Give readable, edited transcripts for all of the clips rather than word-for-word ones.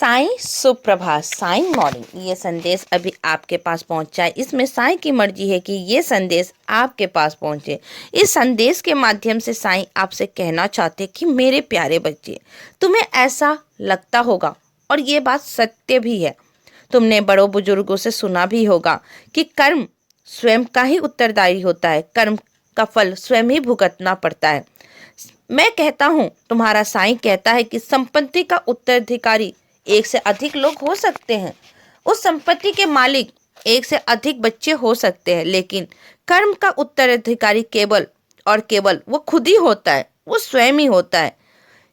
साईं सुप्रभात, साईं मॉर्निंग। ये संदेश अभी आपके पास पहुंचा है। इसमें साईं की मर्जी है कि ये संदेश आपके पास पहुंचे। इस संदेश के माध्यम से साईं आपसे कहना चाहते कि मेरे प्यारे बच्चे, तुम्हें ऐसा लगता होगा और ये बात सत्य भी है। तुमने बड़ों बुजुर्गों से सुना भी होगा कि कर्म स्वयं का ही उत्तरदायी होता है, कर्म का फल स्वयं ही भुगतना पड़ता है। मैं कहता हूँ, तुम्हारा साईं कहता है कि संपत्ति का उत्तराधिकारी एक से अधिक लोग हो सकते हैं, उस संपत्ति के मालिक एक से अधिक बच्चे हो सकते हैं, लेकिन कर्म का उत्तराधिकारी केवल और केवल वो खुद ही होता है, वो स्वयं ही होता है।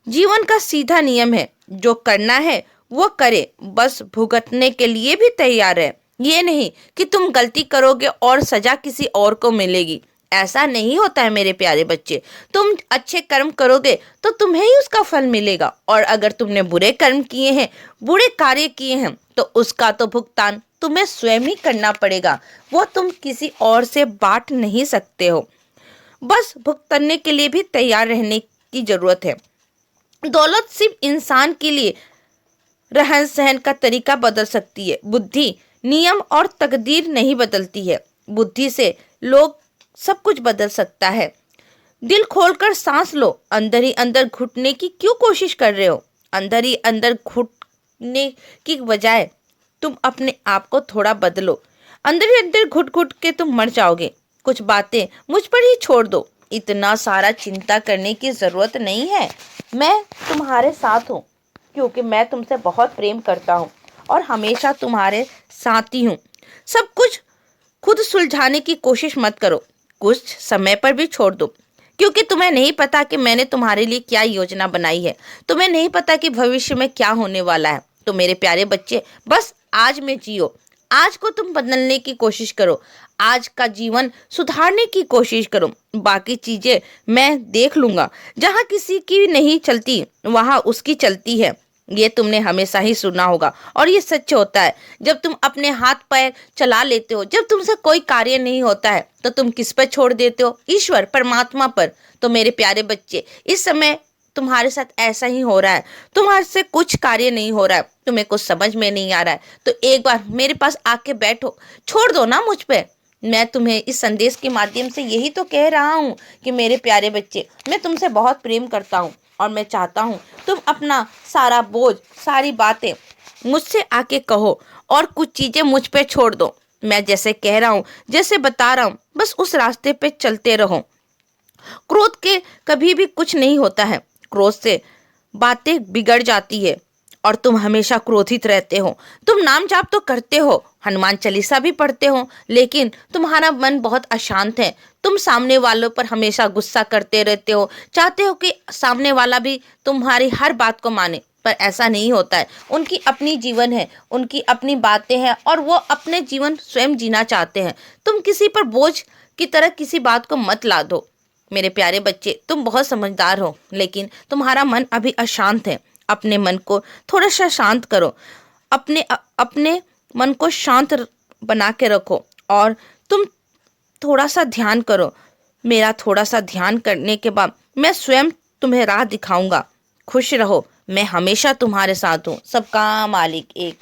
जीवन का सीधा नियम है, जो करना है वो करे, बस भुगतने के लिए भी तैयार है। ये नहीं कि तुम गलती करोगे और सजा किसी और को मिलेगी, ऐसा नहीं होता है मेरे प्यारे बच्चे। तुम अच्छे कर्म करोगे तो तुम्हें ही उसका फल मिलेगा, और अगर तुमने बुरे कर्म किए हैं, बुरे कार्य किए हैं, तो उसका तो भुगतान तुम्हें स्वयं ही करना पड़ेगा, वो तुम किसी और से बांट नहीं सकते हो। बस भुगतने के लिए भी तैयार रहने की जरूरत है। दौलत सिर्फ इंसान के लिए रहन सहन का तरीका बदल सकती है, बुद्धि नियम और तकदीर नहीं बदलती है। बुद्धि से लोग सब कुछ बदल सकता है। दिल खोलकर सांस लो, अंदर ही अंदर घुटने की क्यों कोशिश कर रहे हो? अंदर ही अंदर घुटने की बजाय तुम अपने आप को थोड़ा बदलो। अंदर ही अंदर घुट घुट के तुम मर जाओगे। कुछ बातें मुझ पर ही छोड़ दो, इतना सारा चिंता करने की जरूरत नहीं है। मैं तुम्हारे साथ हूँ, क्योंकि मैं तुमसे बहुत प्रेम करता हूँ और हमेशा तुम्हारे साथ ही हूँ। सब कुछ खुद सुलझाने की कोशिश मत करो, कुछ समय पर भी छोड़ दो, क्योंकि तुम्हें नहीं पता कि मैंने तुम्हारे लिए क्या योजना बनाई है। तुम्हें नहीं पता कि भविष्य में क्या होने वाला है। तो मेरे प्यारे बच्चे, बस आज में जियो, आज को तुम बदलने की कोशिश करो, आज का जीवन सुधारने की कोशिश करो। बाकी चीजें मैं देख लूंगा, जहाँ किसी की नहीं चलती वहाँ उसकी चलती है। ये तुमने हमेशा ही सुना होगा और ये सच होता है। जब तुम अपने हाथ पैर चला लेते हो, जब तुमसे कोई कार्य नहीं होता है, तो तुम किस पर छोड़ देते हो? ईश्वर परमात्मा पर। तो मेरे प्यारे बच्चे, इस समय तुम्हारे साथ ऐसा ही हो रहा है, तुम्हारे से कुछ कार्य नहीं हो रहा है, तुम्हें कुछ समझ में नहीं आ रहा है, तो एक बार मेरे पास आके बैठो, छोड़ दो ना मुझ पे। मैं तुम्हें इस संदेश के माध्यम से यही तो कह रहा हूँ कि मेरे प्यारे बच्चे, मैं तुमसे बहुत प्रेम करता हूँ और मैं चाहता हूँ तुम अपना सारा बोझ, सारी बातें मुझसे आके कहो और कुछ चीजें मुझ पे छोड़ दो। मैं जैसे कह रहा हूँ, जैसे बता रहा हूँ, बस उस रास्ते पे चलते रहो। क्रोध के कभी भी कुछ नहीं होता है, क्रोध से बातें बिगड़ जाती है और तुम हमेशा क्रोधित रहते हो। तुम नाम जाप तो करते हो, हनुमान चालीसा भी पढ़ते हो, लेकिन तुम्हारा मन बहुत अशांत है। तुम सामने वालों पर हमेशा गुस्सा करते रहते हो, चाहते हो कि सामने वाला भी तुम्हारी हर बात को माने, पर ऐसा नहीं होता है। उनकी अपनी जीवन है, उनकी अपनी बातें हैं और वो अपने जीवन स्वयं जीना चाहते हैं। तुम किसी पर बोझ की तरह किसी बात को मत ला दो। मेरे प्यारे बच्चे, तुम बहुत समझदार हो, लेकिन तुम्हारा मन अभी अशांत है। अपने मन को थोड़ा सा शांत करो, अपने मन को शांत बना के रखो और तुम थोड़ा सा ध्यान करो। मेरा थोड़ा सा ध्यान करने के बाद मैं स्वयं तुम्हें राह दिखाऊंगा। खुश रहो, मैं हमेशा तुम्हारे साथ हूँ। सबका मालिक एक।